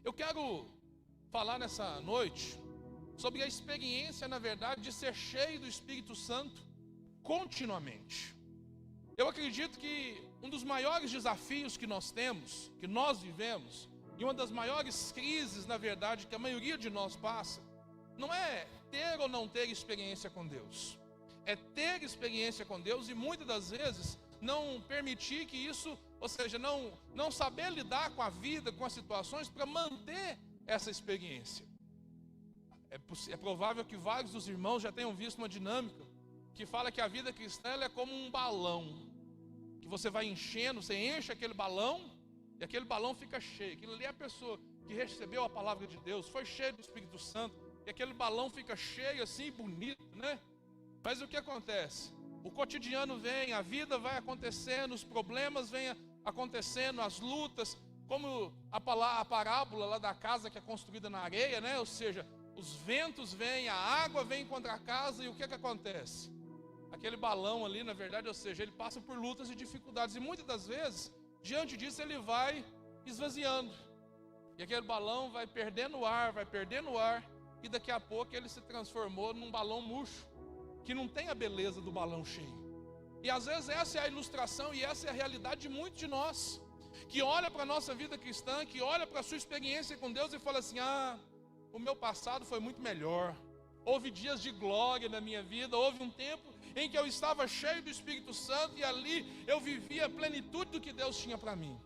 Eu quero falar nessa noite sobre a experiência, na verdade, de ser cheio do Espírito Santo continuamente. Eu acredito que um dos maiores desafios que nós temos, que nós vivemos, e uma das maiores crises, na verdade, que a maioria de nós passa, não é ter ou não ter experiência com Deus. É ter experiência com Deus e muitas das vezes não permitir que isso, ou seja, não saber lidar com a vida, com as situações para manter essa experiência. É provável que vários dos irmãos já tenham visto uma dinâmica que fala que a vida cristã ela é como um balão, que você vai enchendo, você enche aquele balão e aquele balão fica cheio. Aquilo ali é a pessoa que recebeu a palavra de Deus, foi cheio do Espírito Santo, e aquele balão fica cheio assim, bonito, né? Mas o que acontece? O cotidiano vem, a vida vai acontecendo, os problemas vêm acontecendo, as lutas, como a parábola lá da casa que é construída na areia, né? Ou seja, os ventos vêm, a água vem contra a casa, e o que acontece? Aquele balão ali, na verdade, ou seja, ele passa por lutas e dificuldades, e muitas das vezes, diante disso, ele vai esvaziando, e aquele balão vai perdendo ar, e daqui a pouco ele se transformou num balão murcho, que não tem a beleza do balão cheio. E às vezes essa é a ilustração e essa é a realidade de muitos de nós, que olha para a nossa vida cristã, que olha para a sua experiência com Deus e fala assim: o meu passado foi muito melhor, houve dias de glória na minha vida, houve um tempo em que eu estava cheio do Espírito Santo e ali eu vivia a plenitude do que Deus tinha para mim.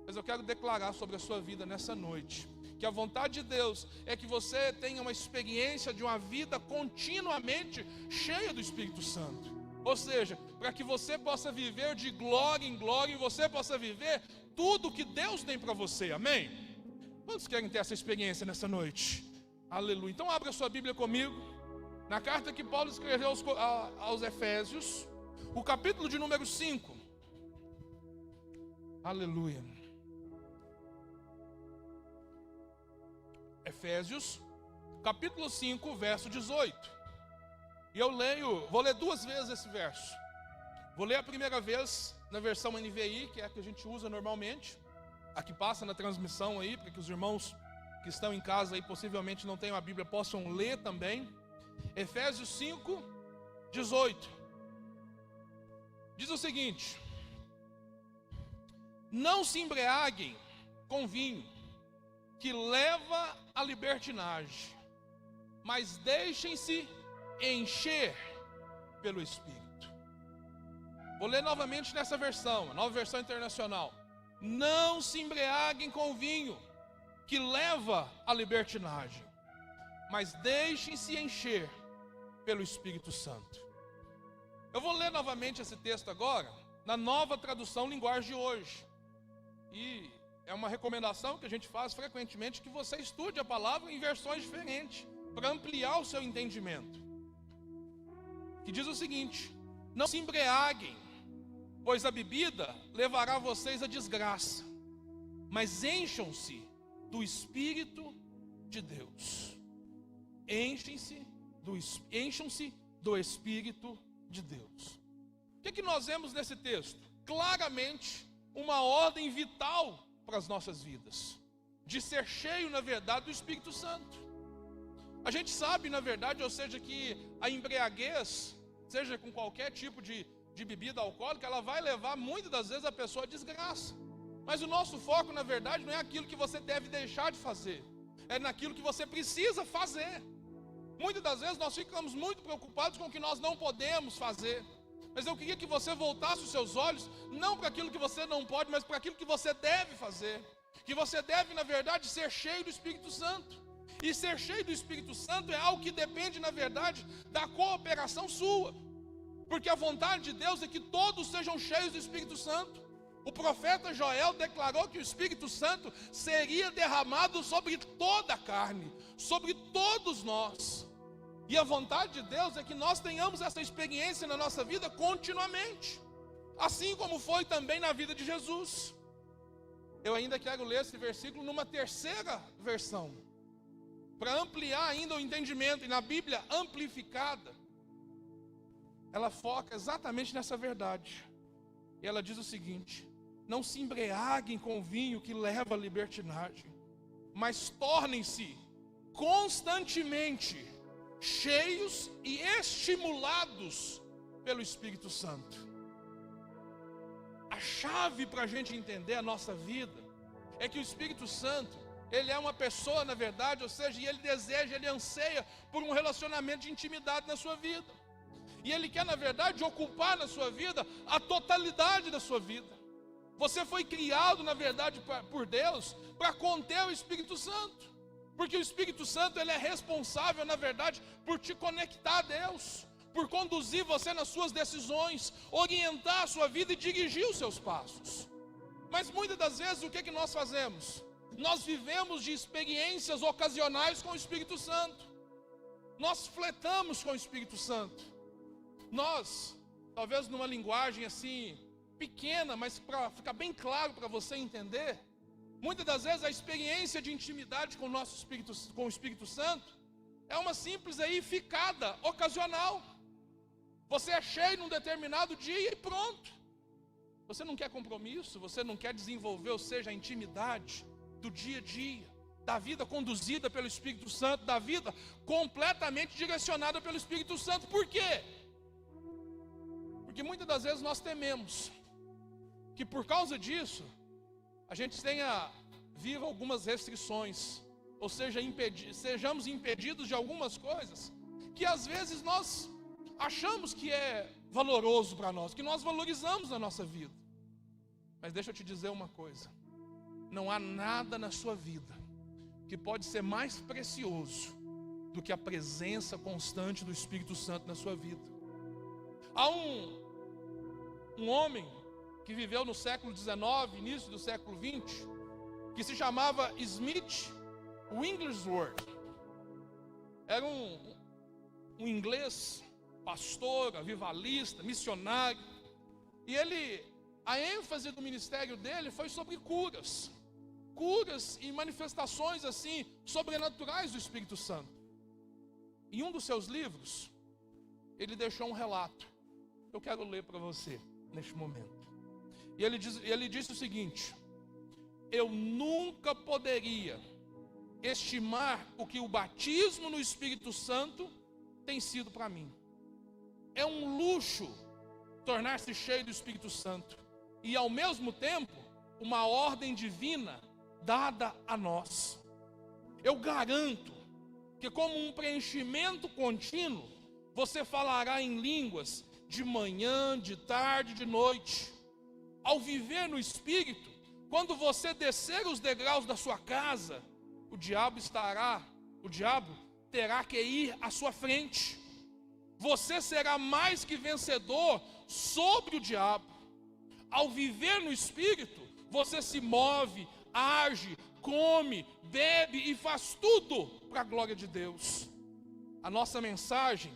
Mas eu quero declarar sobre a sua vida nessa noite, que a vontade de Deus é que você tenha uma experiência de uma vida continuamente cheia do Espírito Santo. Ou seja, para que você possa viver de glória em glória e você possa viver tudo que Deus tem para você, amém? Quantos querem ter essa experiência nessa noite? Aleluia. Então abra sua Bíblia comigo, na carta que Paulo escreveu aos Efésios, o capítulo de número 5. Aleluia. Efésios, capítulo 5, verso 18. E vou ler duas vezes esse verso. Vou ler a primeira vez na versão NVI, que é a que a gente usa normalmente, a que passa na transmissão aí, para que os irmãos que estão em casa aí possivelmente não tenham a Bíblia, possam ler também. Efésios 5, 18. Diz o seguinte: não se embriaguem com vinho, que leva à libertinagem, mas deixem-se encher pelo Espírito. Vou ler novamente nessa versão, a nova versão internacional. Não se embriaguem com vinho, que leva à libertinagem, mas deixem-se encher pelo Espírito Santo. Eu vou ler novamente esse texto agora, na nova tradução linguagem de hoje. E é uma recomendação que a gente faz frequentemente, que você estude a palavra em versões diferentes, para ampliar o seu entendimento. Que diz o seguinte: não se embriaguem, pois a bebida levará vocês à desgraça, mas encham-se do Espírito de Deus. Encham-se do Espírito de Deus. O que nós vemos nesse texto? Claramente uma ordem vital para as nossas vidas, de ser cheio, na verdade, do Espírito Santo. A gente sabe, na verdade, ou seja, que a embriaguez, seja com qualquer tipo de bebida alcoólica, ela vai levar muitas das vezes a pessoa à desgraça. Mas o nosso foco, na verdade, não é aquilo que você deve deixar de fazer, é naquilo que você precisa fazer. Muitas das vezes nós ficamos muito preocupados com o que nós não podemos fazer. Mas eu queria que você voltasse os seus olhos, não para aquilo que você não pode, mas para aquilo que você deve fazer. Que você deve, na verdade, ser cheio do Espírito Santo. E ser cheio do Espírito Santo é algo que depende, na verdade, da cooperação sua. Porque a vontade de Deus é que todos sejam cheios do Espírito Santo. O profeta Joel declarou que o Espírito Santo seria derramado sobre toda a carne, sobre todos nós. E a vontade de Deus é que nós tenhamos essa experiência na nossa vida continuamente, assim como foi também na vida de Jesus. Eu ainda quero ler esse versículo numa terceira versão, para ampliar ainda o entendimento. E na Bíblia amplificada, ela foca exatamente nessa verdade. E ela diz o seguinte: não se embriaguem com o vinho que leva à libertinagem, mas tornem-se constantemente cheios e estimulados pelo Espírito Santo. A chave para a gente entender a nossa vida é que o Espírito Santo, ele é uma pessoa, na verdade, ou seja, ele deseja, ele anseia por um relacionamento de intimidade na sua vida. E ele quer, na verdade, ocupar na sua vida a totalidade da sua vida. Você foi criado, na verdade, por Deus para conter o Espírito Santo. Porque o Espírito Santo, ele é responsável, na verdade, por te conectar a Deus, por conduzir você nas suas decisões, orientar a sua vida e dirigir os seus passos. Mas muitas das vezes, o que nós fazemos? Nós vivemos de experiências ocasionais com o Espírito Santo. Nós flertamos com o Espírito Santo. Nós, talvez numa linguagem assim, pequena, mas para ficar bem claro para você entender, muitas das vezes a experiência de intimidade com o Espírito Santo é uma simples aí ficada ocasional. Você é cheio num determinado dia e pronto. Você não quer compromisso, você não quer desenvolver, ou seja, a intimidade do dia a dia, da vida conduzida pelo Espírito Santo, da vida completamente direcionada pelo Espírito Santo. Por quê? Porque muitas das vezes nós tememos que por causa disso a gente viva algumas restrições, ou seja, sejamos impedidos de algumas coisas que às vezes nós achamos que é valoroso para nós, que nós valorizamos na nossa vida. Mas deixa eu te dizer uma coisa: não há nada na sua vida que pode ser mais precioso do que a presença constante do Espírito Santo na sua vida. Há um homem que viveu no século XIX, início do século XX, que se chamava Smith Wigglesworth. Era um inglês, pastor, avivalista, missionário. E a ênfase do ministério dele foi sobre curas e manifestações assim sobrenaturais do Espírito Santo. Em um dos seus livros, ele deixou um relato. Eu quero ler para você neste momento. E ele disse o seguinte: eu nunca poderia estimar o que o batismo no Espírito Santo tem sido para mim. É um luxo tornar-se cheio do Espírito Santo e ao mesmo tempo uma ordem divina dada a nós. Eu garanto que como um preenchimento contínuo, você falará em línguas de manhã, de tarde, de noite. Ao viver no Espírito, quando você descer os degraus da sua casa, o diabo terá que ir à sua frente. Você será mais que vencedor sobre o diabo. Ao viver no Espírito, você se move, age, come, bebe e faz tudo para a glória de Deus. A nossa mensagem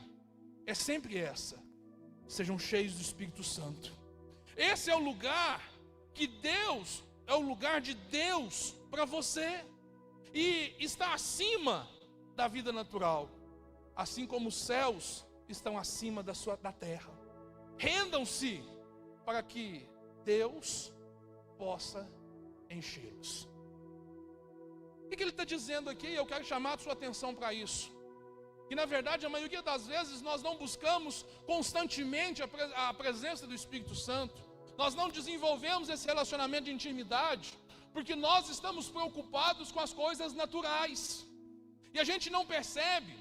é sempre essa: sejam cheios do Espírito Santo. Esse é o lugar é o lugar de Deus para você, e está acima da vida natural, assim como os céus estão acima da terra. Rendam-se para que Deus possa enchê-los. O que ele está dizendo aqui? Eu quero chamar a sua atenção para isso. Que na verdade a maioria das vezes nós não buscamos constantemente a presença do Espírito Santo. Nós não desenvolvemos esse relacionamento de intimidade porque nós estamos preocupados com as coisas naturais. E a gente não percebe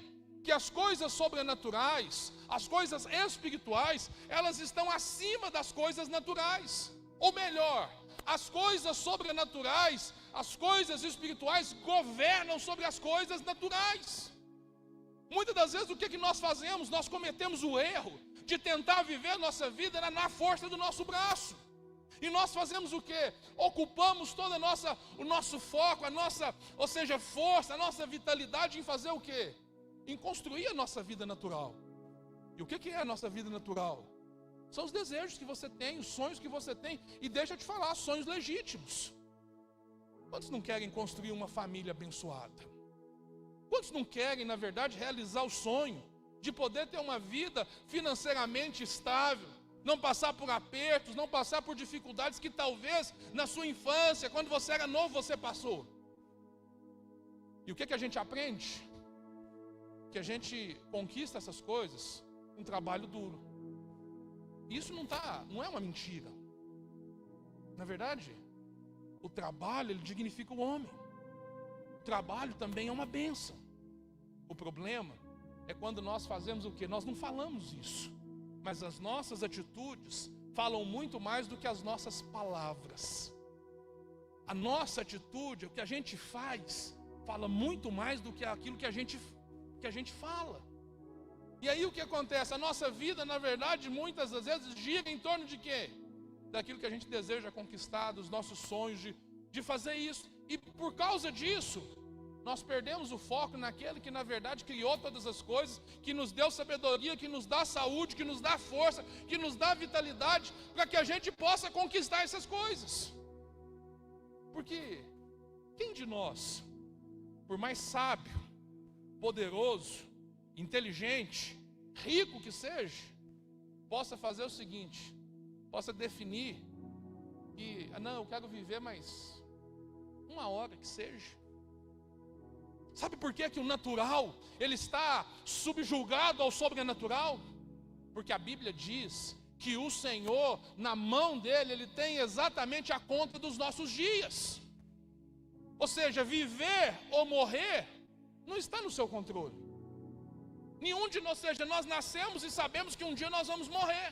que as coisas sobrenaturais, as coisas espirituais, elas estão acima das coisas naturais. Ou melhor, as coisas sobrenaturais, as coisas espirituais governam sobre as coisas naturais. Muitas das vezes o que nós fazemos? Nós cometemos o erro de tentar viver a nossa vida na força do nosso braço. E nós fazemos o quê? Ocupamos todo o nosso foco, força, a nossa vitalidade em fazer o quê? Em construir a nossa vida natural. E o que é a nossa vida natural? São os desejos que você tem, os sonhos que você tem. E deixa eu te falar, sonhos legítimos. Quantos não querem construir uma família abençoada? Quantos não querem, na verdade, realizar o sonho de poder ter uma vida financeiramente estável, não passar por apertos, não passar por dificuldades que talvez na sua infância, quando você era novo, você passou? E o que a gente aprende? Que a gente conquista essas coisas com trabalho duro. Isso não é uma mentira. Na verdade, o trabalho, ele dignifica o homem. O trabalho também é uma bênção. O problema é quando nós fazemos o quê? Nós não falamos isso, mas as nossas atitudes falam muito mais do que as nossas palavras. A nossa atitude, o que a gente faz, fala muito mais do que aquilo que a gente fala. E aí o que acontece? A nossa vida, na verdade, muitas das vezes gira em torno de quê? Daquilo que a gente deseja conquistar, dos nossos sonhos de fazer isso. E por causa disso, nós perdemos o foco naquele que na verdade criou todas as coisas, que nos deu sabedoria, que nos dá saúde, que nos dá força, que nos dá vitalidade, para que a gente possa conquistar essas coisas. Porque quem de nós, por mais sábio, poderoso, inteligente, rico que seja, possa fazer o seguinte, possa definir que, não, eu quero viver mais uma hora que seja. Sabe por que o natural, ele está subjugado ao sobrenatural? Porque a Bíblia diz que o Senhor, na mão dele, ele tem exatamente a conta dos nossos dias. Ou seja, viver ou morrer não está no seu controle. Nenhum de nós, ou seja, nós nascemos e sabemos que um dia nós vamos morrer.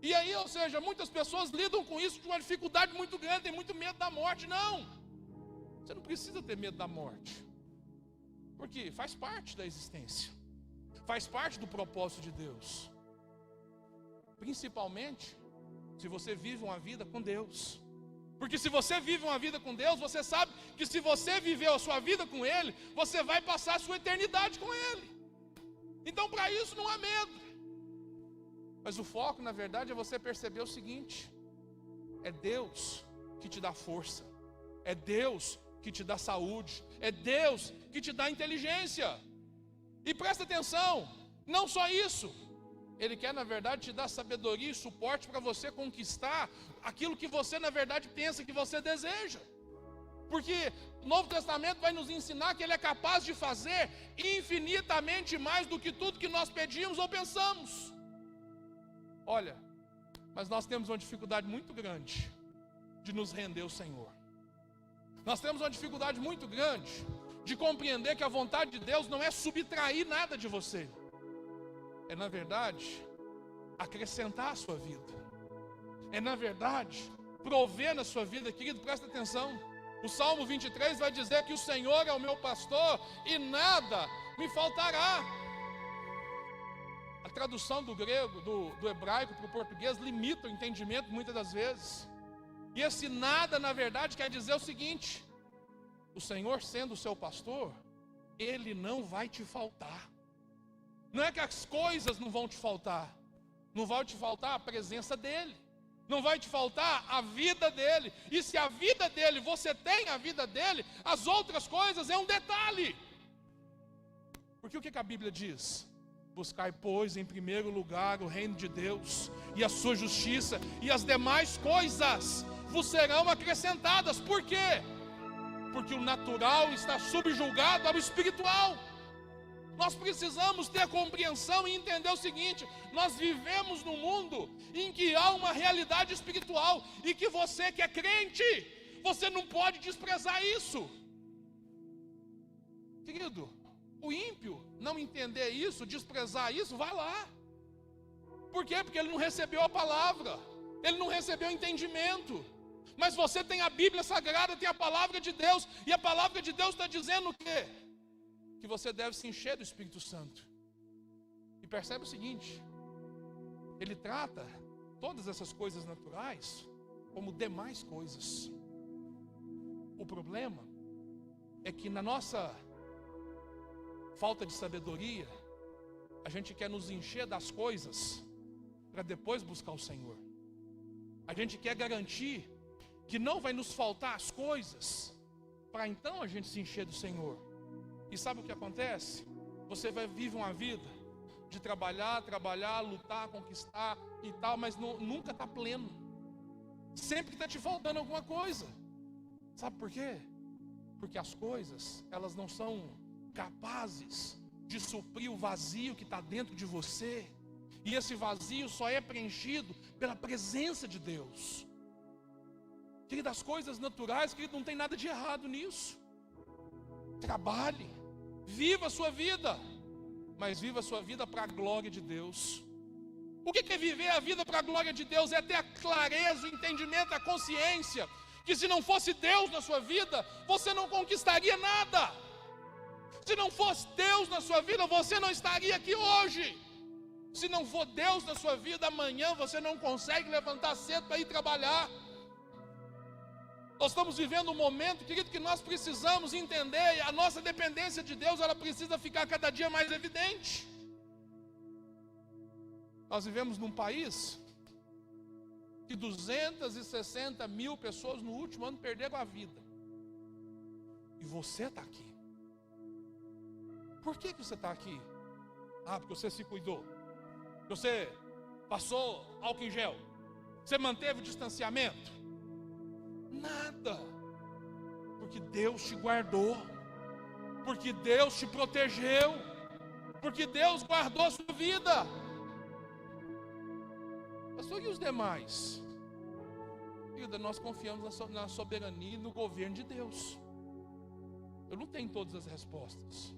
E aí, ou seja, muitas pessoas lidam com isso de uma dificuldade muito grande, tem muito medo da morte. Não, você não precisa ter medo da morte, porque faz parte da existência, faz parte do propósito de Deus. Principalmente se você vive uma vida com Deus. Porque se você vive uma vida com Deus, você sabe que se você viveu a sua vida com Ele, você vai passar a sua eternidade com Ele. Então para isso não há medo. Mas o foco na verdade é você perceber o seguinte: é Deus que te dá força, é Deus que te dá saúde, é Deus que te dá inteligência. E presta atenção, não só isso, Ele quer na verdade te dar sabedoria e suporte para você conquistar aquilo que você na verdade pensa que você deseja. Porque o Novo Testamento vai nos ensinar que Ele é capaz de fazer infinitamente mais do que tudo que nós pedimos ou pensamos. Olha, mas nós temos uma dificuldade muito grande de nos render ao Senhor. Nós temos uma dificuldade muito grande de compreender que a vontade de Deus não é subtrair nada de você, é na verdade acrescentar a sua vida, é na verdade prover na sua vida. Querido, presta atenção, o Salmo 23 vai dizer que o Senhor é o meu pastor e nada me faltará. A tradução do grego, do hebraico para o português limita o entendimento muitas das vezes. E esse nada na verdade quer dizer o seguinte: o Senhor sendo o seu pastor, Ele não vai te faltar. Não é que as coisas não vão te faltar, não vai te faltar a presença dEle, não vai te faltar a vida dEle. E se a vida dEle, você tem a vida dEle, as outras coisas é um detalhe. Porque o que a Bíblia diz? Buscai, pois, em primeiro lugar o reino de Deus e a sua justiça, e as demais coisas vos serão acrescentadas. Por quê? Porque o natural está subjugado ao espiritual. Nós precisamos ter compreensão e entender o seguinte: nós vivemos num mundo em que há uma realidade espiritual, e que você que é crente, você não pode desprezar isso. Querido, o ímpio não entender isso, desprezar isso, vai lá. Por quê? Porque ele não recebeu a palavra, ele não recebeu entendimento. Mas você tem a Bíblia Sagrada, tem a palavra de Deus, e a palavra de Deus está dizendo o quê? Que você deve se encher do Espírito Santo. E percebe o seguinte: Ele trata todas essas coisas naturais como demais coisas. O problema é que na nossa falta de sabedoria, a gente quer nos encher das coisas para depois buscar o Senhor. A gente quer garantir que não vai nos faltar as coisas para então a gente se encher do Senhor. E sabe o que acontece? Você vai viver uma vida de trabalhar, lutar, conquistar e tal, mas nunca está pleno. Sempre está te faltando alguma coisa. Sabe por quê? Porque as coisas, elas não são capazes de suprir o vazio que está dentro de você. E esse vazio só é preenchido pela presença de Deus. Querido, as coisas naturais, querido, não tem nada de errado nisso. Trabalhe, viva a sua vida, mas viva a sua vida para a glória de Deus. O que é viver a vida para a glória de Deus? É ter a clareza, o entendimento, a consciência que se não fosse Deus na sua vida, você não conquistaria nada. Se não fosse Deus na sua vida, você não estaria aqui hoje. Se não for Deus na sua vida, amanhã você não consegue levantar cedo para ir trabalhar. Nós estamos vivendo um momento, querido, que nós precisamos entender, a nossa dependência de Deus, ela precisa ficar cada dia mais evidente. Nós vivemos num país que 260 mil pessoas no último ano perderam a vida. E você está aqui. Por que você está aqui? Ah, porque você se cuidou. Você passou álcool em gel. Você manteve o distanciamento. Nada. Porque Deus te guardou. Porque Deus te protegeu. Porque Deus guardou a sua vida. Pastor, e os demais? Querida, nós confiamos na soberania e no governo de Deus. Eu não tenho todas as respostas,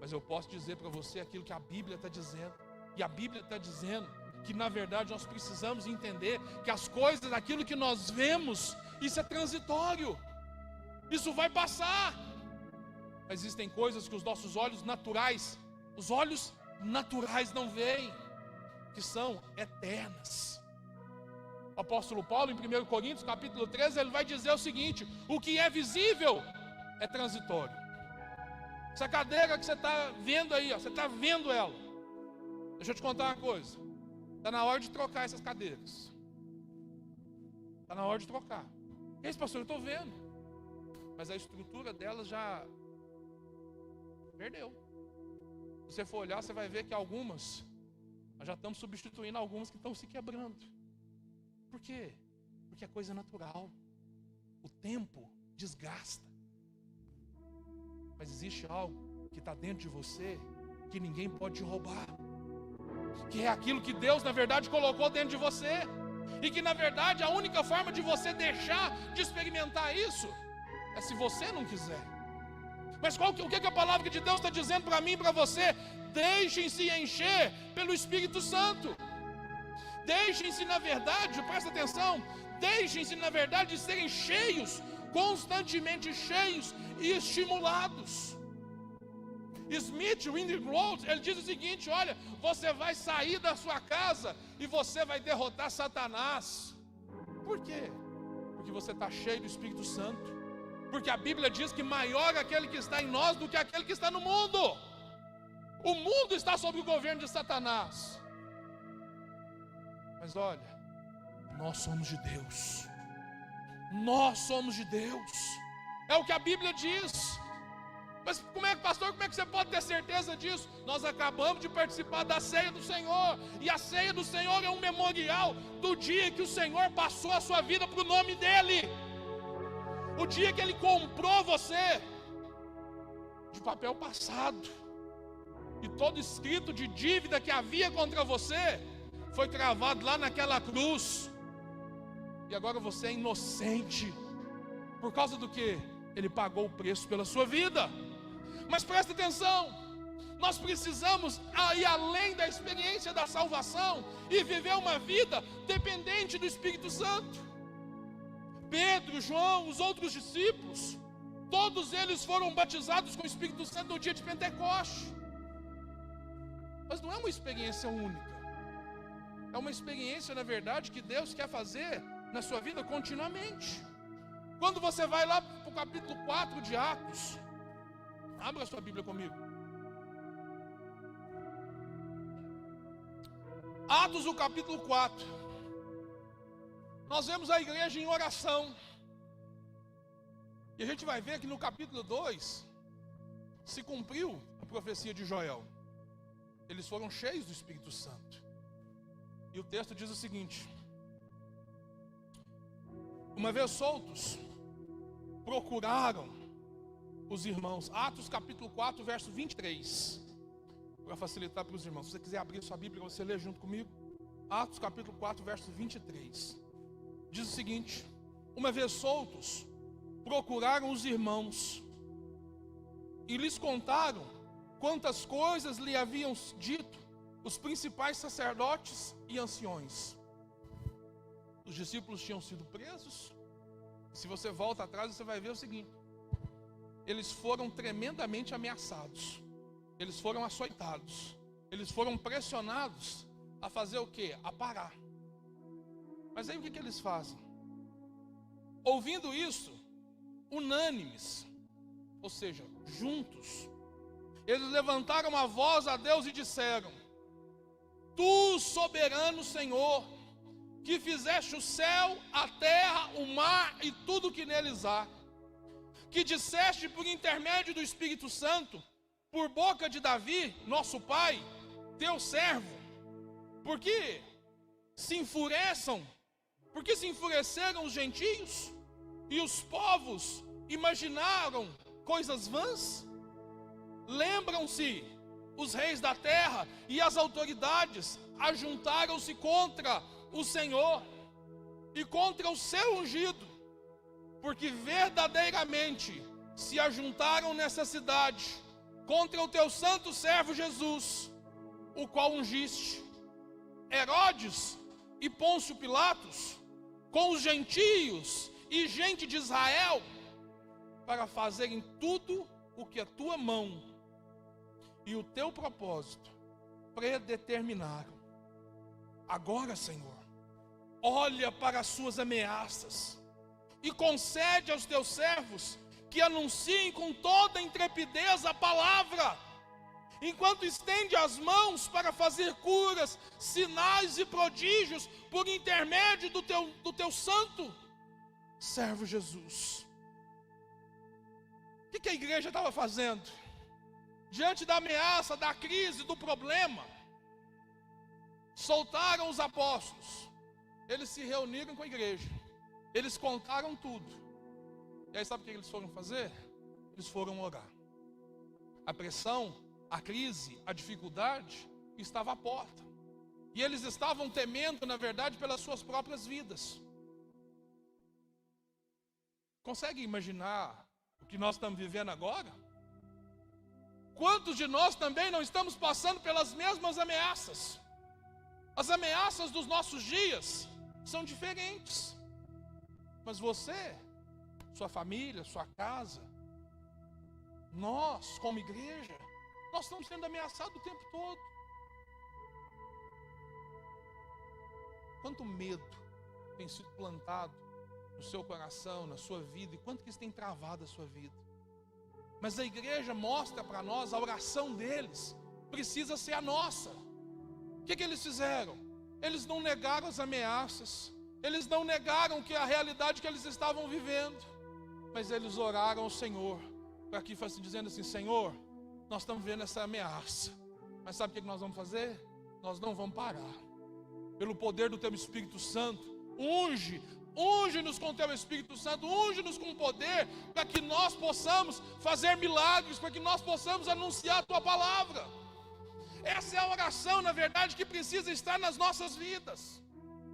mas eu posso dizer para você aquilo que a Bíblia está dizendo. E a Bíblia está dizendo que na verdade nós precisamos entender que as coisas, aquilo que nós vemos, isso é transitório. Isso vai passar. Mas existem coisas que os nossos olhos naturais não veem, que são eternas. O apóstolo Paulo, em 1 Coríntios, capítulo 13, ele vai dizer o seguinte: o que é visível é transitório. Essa cadeira que você está vendo aí, ó, você está vendo ela. Deixa eu te contar uma coisa. Está na hora de trocar essas cadeiras. Está na hora de trocar. Esse pastor, eu estou vendo. Mas a estrutura delas já perdeu. Se você for olhar, você vai ver que algumas, nós já estamos substituindo algumas que estão se quebrando. Por quê? Porque é coisa natural. O tempo desgasta. Mas existe algo que está dentro de você que ninguém pode te roubar. Que é aquilo que Deus na verdade colocou dentro de você. E que na verdade a única forma de você deixar de experimentar isso é se você não quiser. Mas o que a palavra de Deus está dizendo para mim e para você? Deixem-se encher pelo Espírito Santo. Deixem-se na verdade, presta atenção, deixem-se na verdade de serem cheios, constantemente cheios e estimulados. Smith Wigglesworth, ele diz o seguinte: olha, você vai sair da sua casa e você vai derrotar Satanás. Por quê? Porque você está cheio do Espírito Santo. Porque a Bíblia diz que maior é aquele que está em nós do que aquele que está no mundo. O mundo está sob o governo de Satanás. Mas olha, nós somos de Deus. Nós somos de Deus. É o que a Bíblia diz. Mas pastor, como é que você pode ter certeza disso? Nós acabamos de participar da ceia do Senhor. E a ceia do Senhor é um memorial do dia que o Senhor passou a sua vida para o nome dEle. O dia que Ele comprou você de papel passado. E todo escrito de dívida que havia contra você foi cravado lá naquela cruz. E agora você é inocente. Por causa do que? Ele pagou o preço pela sua vida. Mas presta atenção, nós precisamos ir além da experiência da salvação e viver uma vida dependente do Espírito Santo. Pedro, João, os outros discípulos, todos eles foram batizados com o Espírito Santo no dia de Pentecostes. Mas não é uma experiência única. É uma experiência, na verdade, que Deus quer fazer na sua vida continuamente. Quando você vai lá para o capítulo 4 de Atos, abra a sua Bíblia comigo. Atos, o capítulo 4. Nós vemos a igreja em oração. E a gente vai ver que no capítulo 2 se cumpriu a profecia de Joel. Eles foram cheios do Espírito Santo. E o texto diz o seguinte: uma vez soltos, procuraram os irmãos. Atos capítulo 4, verso 23. Para facilitar para os irmãos. Se você quiser abrir sua Bíblia, você lê junto comigo. Atos capítulo 4, verso 23. Diz o seguinte: uma vez soltos, procuraram os irmãos e lhes contaram quantas coisas lhe haviam dito os principais sacerdotes e anciões. Os discípulos tinham sido presos. Se você volta atrás, você vai ver o seguinte: eles foram tremendamente ameaçados, eles foram açoitados, eles foram pressionados a fazer o quê? A parar. Mas aí o que eles fazem? Ouvindo isso, unânimes, ou seja, juntos, eles levantaram a voz a Deus e disseram: Tu, soberano Senhor, que fizeste o céu, a terra, o mar e tudo que neles há, que disseste por intermédio do Espírito Santo, por boca de Davi, nosso pai, teu servo, porque se enfureceram os gentios e os povos imaginaram coisas vãs? Lembram-se os reis da terra e as autoridades ajuntaram-se contra o Senhor e contra o seu ungido, porque verdadeiramente se ajuntaram nessa cidade contra o teu santo servo Jesus, o qual ungiste. Herodes e Pôncio Pilatos, com os gentios e gente de Israel, para fazerem tudo o que a tua mão e o teu propósito predeterminaram. Agora, Senhor, olha para as suas ameaças e concede aos teus servos que anunciem com toda intrepidez a palavra, enquanto estende as mãos para fazer curas, sinais e prodígios por intermédio do teu santo servo Jesus. O que a igreja estava fazendo? Diante da ameaça, da crise, do problema, soltaram os apóstolos. Eles se reuniram com a igreja, eles contaram tudo. E aí sabe o que eles foram fazer? Eles foram orar. A pressão, a crise, a dificuldade estava à porta. E eles estavam temendo, na verdade, pelas suas próprias vidas. Consegue imaginar o que nós estamos vivendo agora? Quantos de nós também não estamos passando pelas mesmas ameaças? As ameaças dos nossos dias são diferentes. Mas você, sua família, sua casa, nós, como igreja, nós estamos sendo ameaçados o tempo todo. Quanto medo tem sido plantado no seu coração, na sua vida, e quanto que isso tem travado a sua vida. Mas a igreja mostra para nós, a oração deles precisa ser a nossa. O que eles fizeram? Eles não negaram as ameaças, eles não negaram que a realidade que eles estavam vivendo, mas eles oraram ao Senhor, para que fosse dizendo assim: Senhor, nós estamos vendo essa ameaça, mas sabe o que nós vamos fazer? Nós não vamos parar. Pelo poder do teu Espírito Santo, unge-nos com o teu Espírito Santo, unge-nos com poder, para que nós possamos fazer milagres, para que nós possamos anunciar a tua palavra. Essa é a oração, na verdade, que precisa estar nas nossas vidas.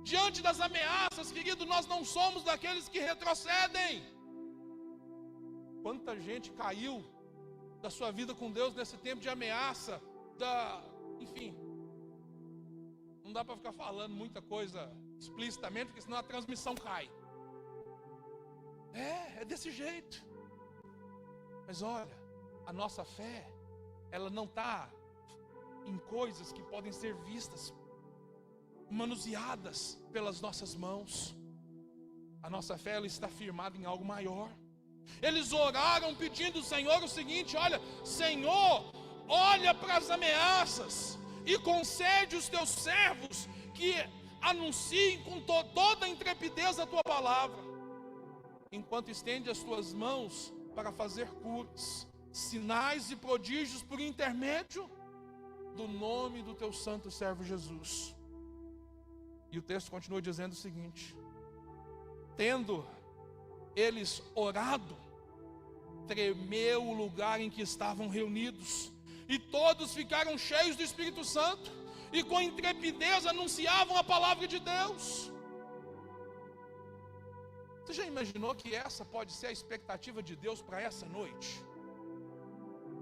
Diante das ameaças, querido, nós não somos daqueles que retrocedem. Quanta gente caiu da sua vida com Deus nesse tempo de ameaça, enfim, não dá para ficar falando muita coisa explicitamente, porque senão a transmissão cai. É desse jeito. Mas olha, a nossa fé, ela não está em coisas que podem ser vistas, manuseadas pelas nossas mãos. A nossa fé, ela está firmada em algo maior. Eles oraram pedindo ao Senhor o seguinte: olha, Senhor, olha para as ameaças e concede os teus servos que anunciem com toda a intrepidez a tua palavra, enquanto estende as tuas mãos para fazer curas, sinais e prodígios por intermédio do nome do teu santo servo Jesus. E o texto continua dizendo o seguinte: tendo eles orado, tremeu o lugar em que estavam reunidos, e todos ficaram cheios do Espírito Santo, e com intrepidez anunciavam a palavra de Deus. Você já imaginou que essa pode ser a expectativa de Deus para essa noite?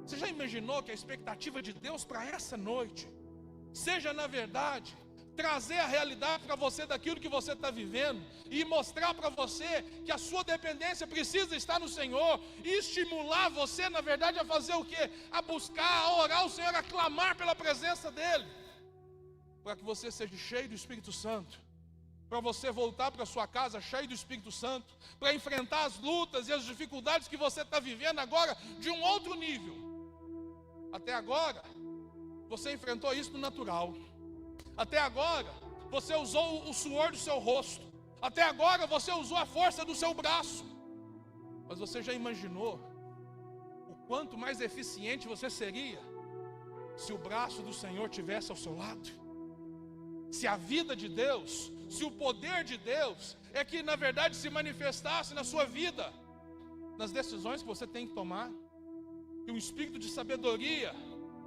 Você já imaginou que a expectativa de Deus para essa noite seja, na verdade, trazer a realidade para você daquilo que você está vivendo e mostrar para você que a sua dependência precisa estar no Senhor, e estimular você, na verdade, a fazer o quê? A buscar, a orar ao Senhor, a clamar pela presença dEle, para que você seja cheio do Espírito Santo, para você voltar para sua casa cheio do Espírito Santo, para enfrentar as lutas e as dificuldades que você está vivendo agora de um outro nível. Até agora, você enfrentou isso no natural. Até agora, você usou o suor do seu rosto. Até agora, você usou a força do seu braço. Mas você já imaginou o quanto mais eficiente você seria se o braço do Senhor tivesse ao seu lado? Se a vida de Deus, se o poder de Deus é que na verdade se manifestasse na sua vida, nas decisões que você tem que tomar, e um espírito de sabedoria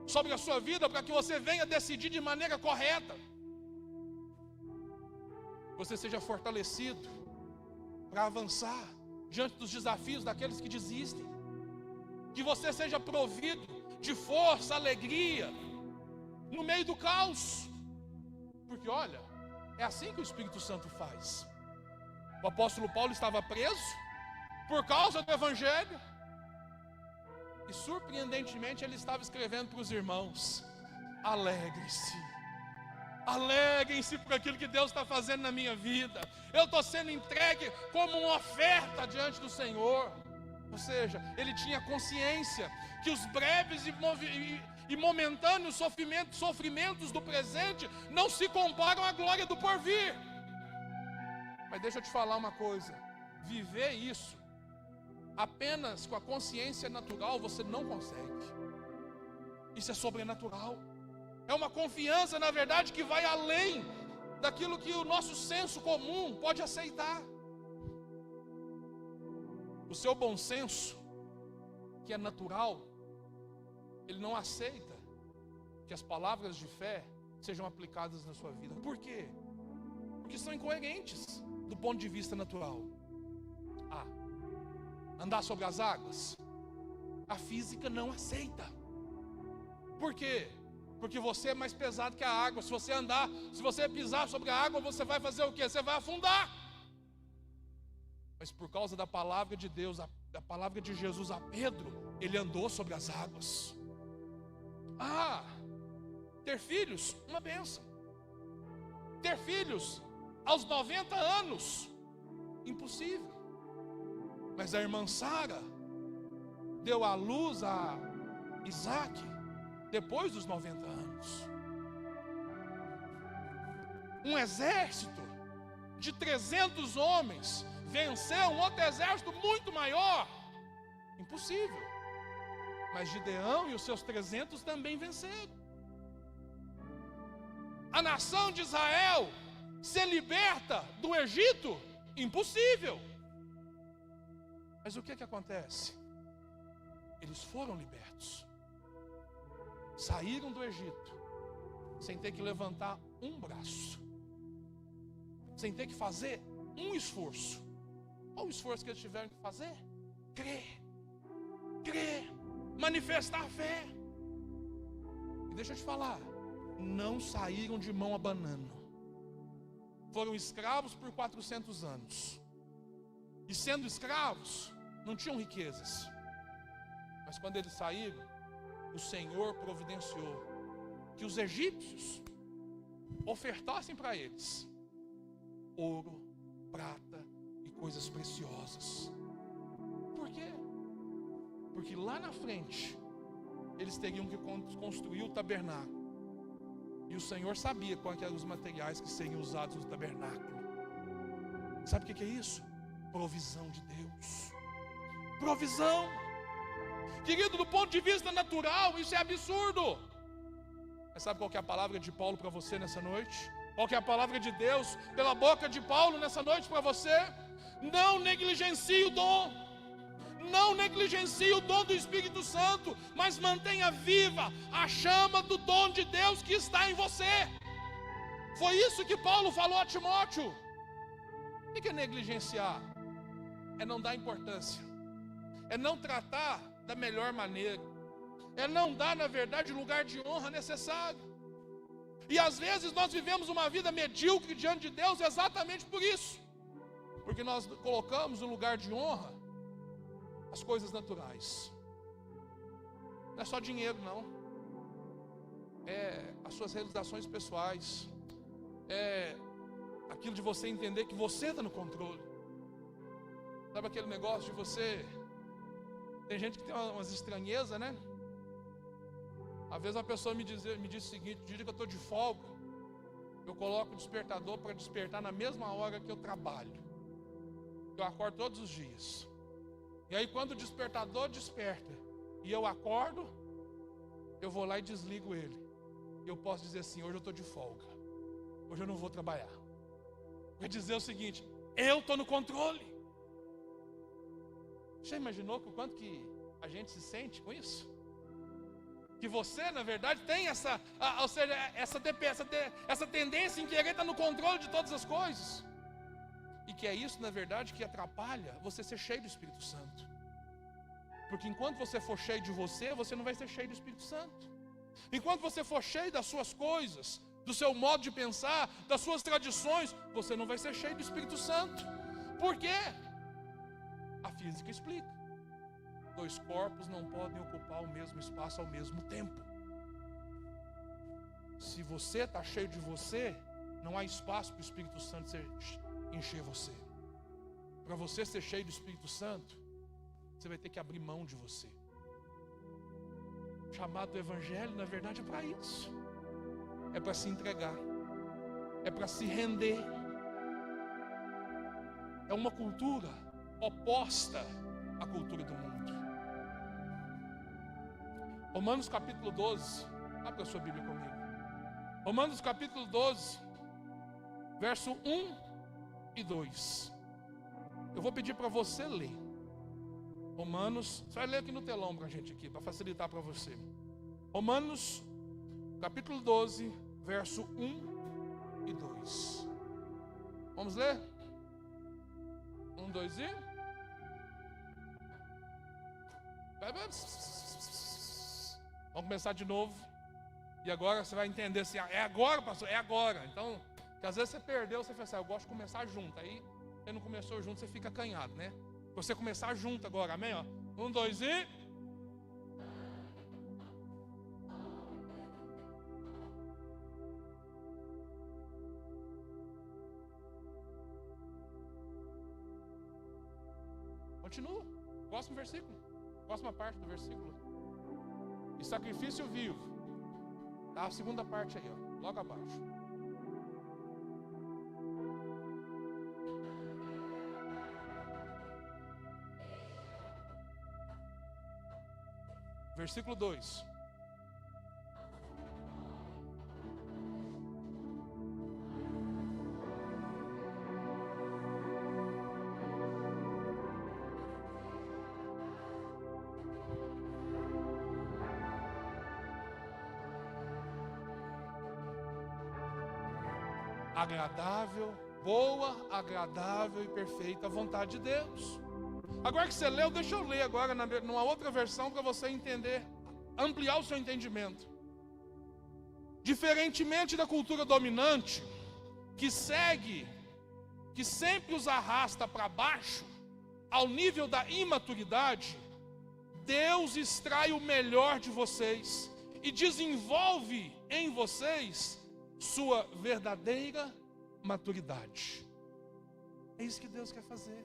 sobre a sua vida, para que você venha decidir de maneira correta, você seja fortalecido para avançar diante dos desafios daqueles que desistem, que você seja provido de força, alegria no meio do caos, porque olha, é assim que o Espírito Santo faz. O apóstolo Paulo estava preso por causa do Evangelho, e surpreendentemente ele estava escrevendo para os irmãos: alegrem-se, alegrem-se por aquilo que Deus está fazendo na minha vida. Eu estou sendo entregue como uma oferta diante do Senhor. Ou seja, ele tinha consciência que os breves e momentâneos sofrimentos do presente não se comparam à glória do porvir. Mas deixa eu te falar uma coisa: viver isso apenas com a consciência natural você não consegue. Isso é sobrenatural. É uma confiança, na verdade, que vai além daquilo que o nosso senso comum pode aceitar. O seu bom senso, que é natural, ele não aceita que as palavras de fé sejam aplicadas na sua vida. Por quê? Porque são incoerentes do ponto de vista natural. Andar sobre as águas, a física não aceita. Por quê? Porque você é mais pesado que a água. Se você pisar sobre a água, você vai fazer o quê? Você vai afundar. Mas por causa da palavra de Deus, da palavra de Jesus a Pedro, ele andou sobre as águas. Ter filhos, uma bênção. Ter filhos aos 90 anos, impossível. Mas a irmã Sara deu à luz a Isaac depois dos 90 anos. Um exército de 300 homens venceu um outro exército muito maior. Impossível. Mas Gideão e os seus 300 também venceram. A nação de Israel ser liberta do Egito? Impossível. Mas o que acontece? Eles foram libertos, saíram do Egito sem ter que levantar um braço, sem ter que fazer um esforço. Qual o esforço que eles tiveram que fazer? Crer, manifestar a fé. E deixa eu te falar, não saíram de mão abanando. Foram escravos por 400 anos, e sendo escravos, não tinham riquezas. Mas quando eles saíram, o Senhor providenciou que os egípcios ofertassem para eles ouro, prata e coisas preciosas. Por quê? Porque lá na frente eles teriam que construir o tabernáculo, e o Senhor sabia quais eram os materiais que seriam usados no tabernáculo. Sabe o que é isso? Provisão de Deus. Provisão. Querido, do ponto de vista natural, isso é absurdo. Mas sabe qual que é a palavra de Paulo para você nessa noite? Qual que é a palavra de Deus pela boca de Paulo nessa noite para você? Não negligencie o dom. Não negligencie o dom do Espírito Santo, mas mantenha viva a chama do dom de Deus que está em você. Foi isso que Paulo falou a Timóteo. O que é negligenciar? É não dar importância, é não tratar da melhor maneira, é não dar, na verdade, o lugar de honra necessário. E às vezes nós vivemos uma vida medíocre diante de Deus exatamente por isso, porque nós colocamos no lugar de honra as coisas naturais. Não é só dinheiro, não. É as suas realizações pessoais, é aquilo de você entender que você está no controle. Sabe aquele negócio de você... Tem gente que tem umas estranhezas, né? Às vezes uma pessoa me diz o seguinte: no dia que eu estou de folga, eu coloco o despertador para despertar na mesma hora que eu trabalho. Eu acordo todos os dias. E aí quando o despertador desperta e eu acordo, eu vou lá e desligo ele. E eu posso dizer assim: hoje eu estou de folga, hoje eu não vou trabalhar. Vai dizer o seguinte: eu estou no controle. Já imaginou o quanto que a gente se sente com isso? Que você, na verdade, tem essa tendência em querer estar no controle de todas as coisas. E que é isso, na verdade, que atrapalha você ser cheio do Espírito Santo. Porque enquanto você for cheio de você, você não vai ser cheio do Espírito Santo. Enquanto você for cheio das suas coisas, do seu modo de pensar, das suas tradições, você não vai ser cheio do Espírito Santo. Por quê? A física explica. 2 corpos não podem ocupar o mesmo espaço ao mesmo tempo. Se você está cheio de você, não há espaço para o Espírito Santo encher você. Para você ser cheio do Espírito Santo, você vai ter que abrir mão de você. O chamado do Evangelho, na verdade, é para isso. É para se entregar, é para se render. É uma cultura oposta à cultura do mundo. Romanos capítulo 12, abra a sua Bíblia comigo. Romanos capítulo 12, verso 1 e 2. Eu vou pedir para você ler. Romanos, você vai ler aqui no telão para a gente aqui, para facilitar para você. Romanos capítulo 12, verso 1 e 2. Vamos ler? 1, 2 e... Vamos começar de novo. E agora você vai entender assim: é agora, pastor, é agora. Então, que às vezes você perdeu, você fala assim: eu gosto de começar junto. Aí, você não começou junto, você fica acanhado, né? Você começar junto agora, amém? Ó. 1, 2 e... Continua. Próximo versículo. Próxima parte do versículo. E sacrifício vivo. Tá a segunda parte aí, ó, logo abaixo. Versículo 2. Agradável, boa, agradável e perfeita vontade de Deus. Agora que você leu, deixa eu ler agora numa outra versão para você entender, ampliar o seu entendimento. Diferentemente da cultura dominante, que sempre os arrasta para baixo, ao nível da imaturidade, Deus extrai o melhor de vocês e desenvolve em vocês sua verdadeira maturidade. É isso que Deus quer fazer.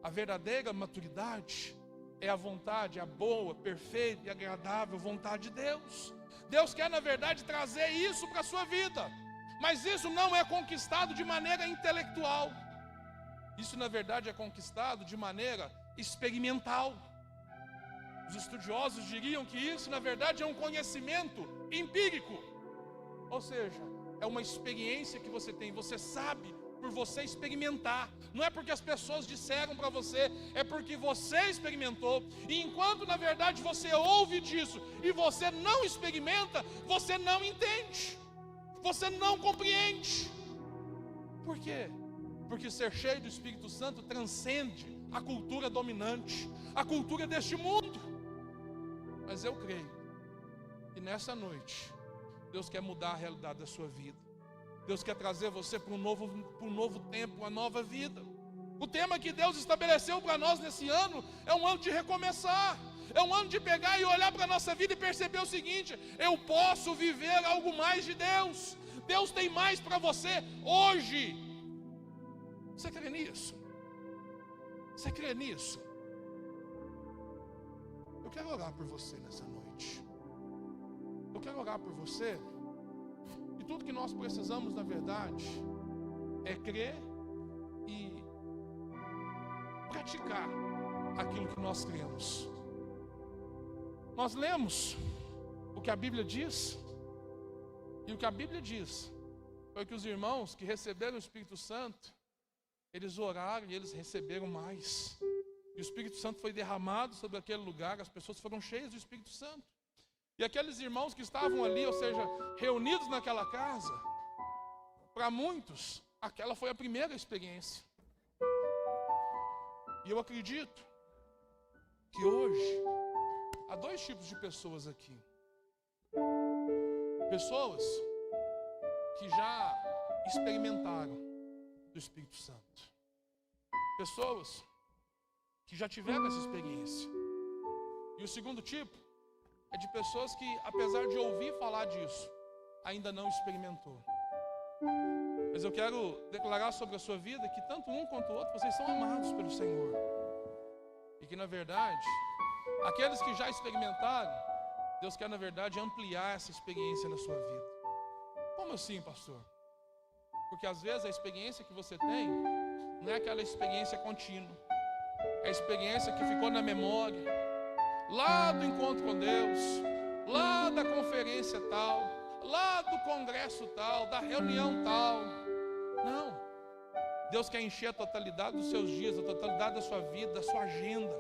A verdadeira maturidade é a vontade, a boa, perfeita e agradável vontade de Deus. Deus quer, na verdade, trazer isso para a sua vida. Mas isso não é conquistado de maneira intelectual. Isso, na verdade, é conquistado de maneira experimental. Os estudiosos diriam que isso, na verdade, é um conhecimento empírico. Ou seja, é uma experiência que você tem. Você sabe por você experimentar. Não é porque as pessoas disseram para você, é porque você experimentou. E enquanto na verdade você ouve disso e você não experimenta, você não entende, você não compreende. Por quê? Porque ser cheio do Espírito Santo transcende a cultura dominante, a cultura deste mundo. Mas eu creio que nessa noite Deus quer mudar a realidade da sua vida. Deus quer trazer você para um novo tempo, uma nova vida. O tema que Deus estabeleceu para nós nesse ano é um ano de recomeçar. É um ano de pegar e olhar para a nossa vida e perceber o seguinte: eu posso viver algo mais de Deus. Deus tem mais para você hoje. Você crê nisso? Você crê nisso? Eu quero orar por você nessa noite. Eu quero orar por você. E tudo que nós precisamos, na verdade, é crer e praticar aquilo que nós cremos. Nós lemos o que a Bíblia diz, e o que a Bíblia diz foi que os irmãos que receberam o Espírito Santo, eles oraram e eles receberam mais. E o Espírito Santo foi derramado sobre aquele lugar, as pessoas foram cheias do Espírito Santo. E aqueles irmãos que estavam ali, ou seja, reunidos naquela casa, para muitos, aquela foi a primeira experiência. E eu acredito que hoje há dois tipos de pessoas aqui. Pessoas que já experimentaram do Espírito Santo. Pessoas que já tiveram essa experiência. E o segundo tipo é de pessoas que, apesar de ouvir falar disso, ainda não experimentou. Mas eu quero declarar sobre a sua vida que tanto um quanto o outro, vocês são amados pelo Senhor. E que na verdade, aqueles que já experimentaram, Deus quer na verdade ampliar essa experiência na sua vida. Como assim, pastor? Porque às vezes a experiência que você tem não é aquela experiência contínua. É a experiência que ficou na memória, lá do encontro com Deus, lá da conferência tal, lá do congresso tal, da reunião tal. Não. Deus quer encher a totalidade dos seus dias, a totalidade da sua vida, da sua agenda.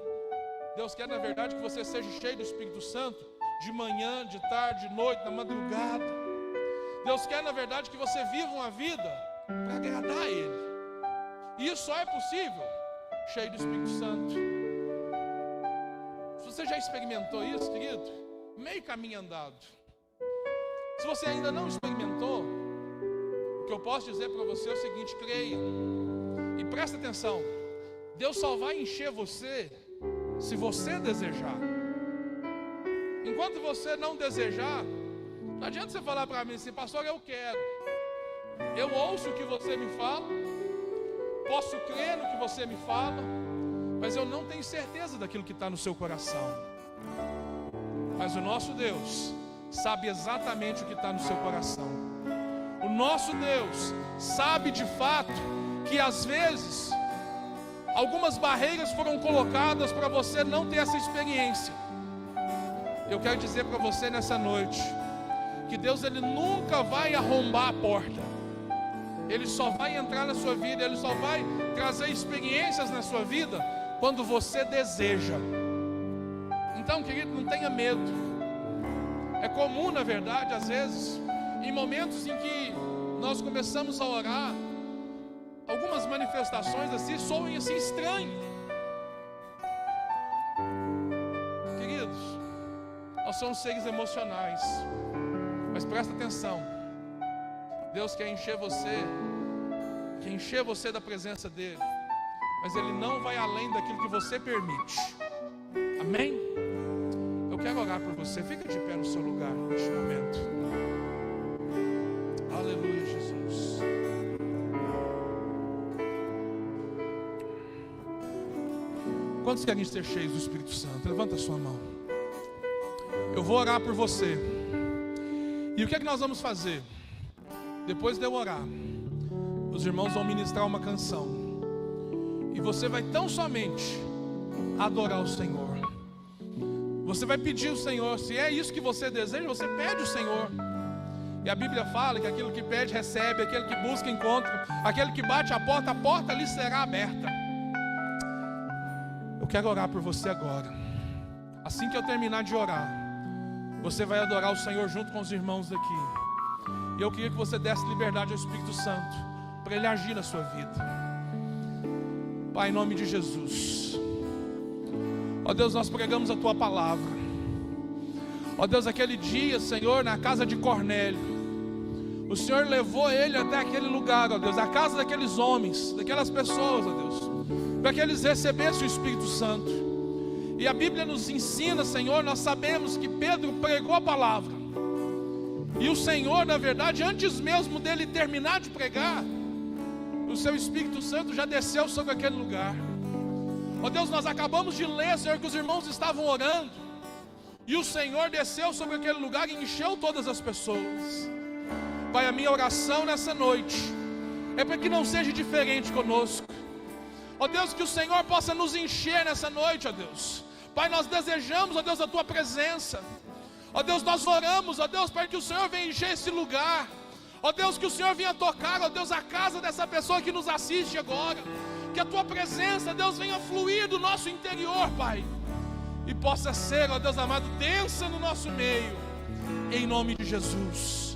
Deus quer, na verdade, que você seja cheio do Espírito Santo, de manhã, de tarde, de noite, na madrugada. Deus quer, na verdade, que você viva uma vida para agradar a Ele. E isso só é possível cheio do Espírito Santo. Se você já experimentou isso, querido, meio caminho andado. Se você ainda não experimentou, o que eu posso dizer para você é o seguinte: creia e presta atenção. Deus só vai encher você se você desejar. Enquanto você não desejar, não adianta você falar para mim assim: pastor, eu quero. Eu ouço o que você me fala, posso crer no que você me fala, mas eu não tenho certeza daquilo que está no seu coração. Mas o nosso Deus sabe exatamente o que está no seu coração. O nosso Deus sabe de fato que às vezes algumas barreiras foram colocadas para você não ter essa experiência. Eu quero dizer para você nessa noite que Deus, Ele nunca vai arrombar a porta. Ele só vai entrar na sua vida, Ele só vai trazer experiências na sua vida quando você deseja. Então, querido, não tenha medo. É comum, na verdade, às vezes, em momentos em que nós começamos a orar, algumas manifestações assim soam assim estranhas. Queridos, nós somos seres emocionais, mas presta atenção. Deus quer encher você da presença dEle, mas Ele não vai além daquilo que você permite. Amém? Eu quero orar por você. Fica de pé no seu lugar neste momento. Aleluia, Jesus. Quantos querem ser cheios do Espírito Santo? Levanta a sua mão. Eu vou orar por você. E o que é que nós vamos fazer? Depois de eu orar, os irmãos vão ministrar uma canção, e você vai tão somente adorar o Senhor. Você vai pedir ao Senhor. Se é isso que você deseja, você pede ao Senhor. E a Bíblia fala que aquele que pede recebe, aquele que busca encontra, aquele que bate a porta lhe será aberta. Eu quero orar por você agora. Assim que eu terminar de orar, você vai adorar o Senhor junto com os irmãos daqui. E eu queria que você desse liberdade ao Espírito Santo para Ele agir na sua vida. Pai, em nome de Jesus, ó Deus, nós pregamos a Tua palavra. Ó Deus, aquele dia, Senhor, na casa de Cornélio, o Senhor levou ele até aquele lugar, ó Deus, a casa daqueles homens, daquelas pessoas, ó Deus, para que eles recebessem o Espírito Santo. E a Bíblia nos ensina, Senhor, nós sabemos que Pedro pregou a palavra. E o Senhor, na verdade, antes mesmo dele terminar de pregar, o seu Espírito Santo já desceu sobre aquele lugar. Ó Deus, nós acabamos de ler, Senhor, que os irmãos estavam orando, e o Senhor desceu sobre aquele lugar e encheu todas as pessoas. Pai, a minha oração nessa noite é para que não seja diferente conosco. Ó Deus, que o Senhor possa nos encher nessa noite, ó Deus. Pai, nós desejamos, ó Deus, a Tua presença. Ó Deus, nós oramos, ó Deus, para que o Senhor venha encher esse lugar. Ó Deus, que o Senhor venha tocar, ó Deus, a casa dessa pessoa que nos assiste agora. Que a Tua presença, Deus, venha fluir do nosso interior, Pai. E possa ser, ó Deus amado, densa no nosso meio. Em nome de Jesus.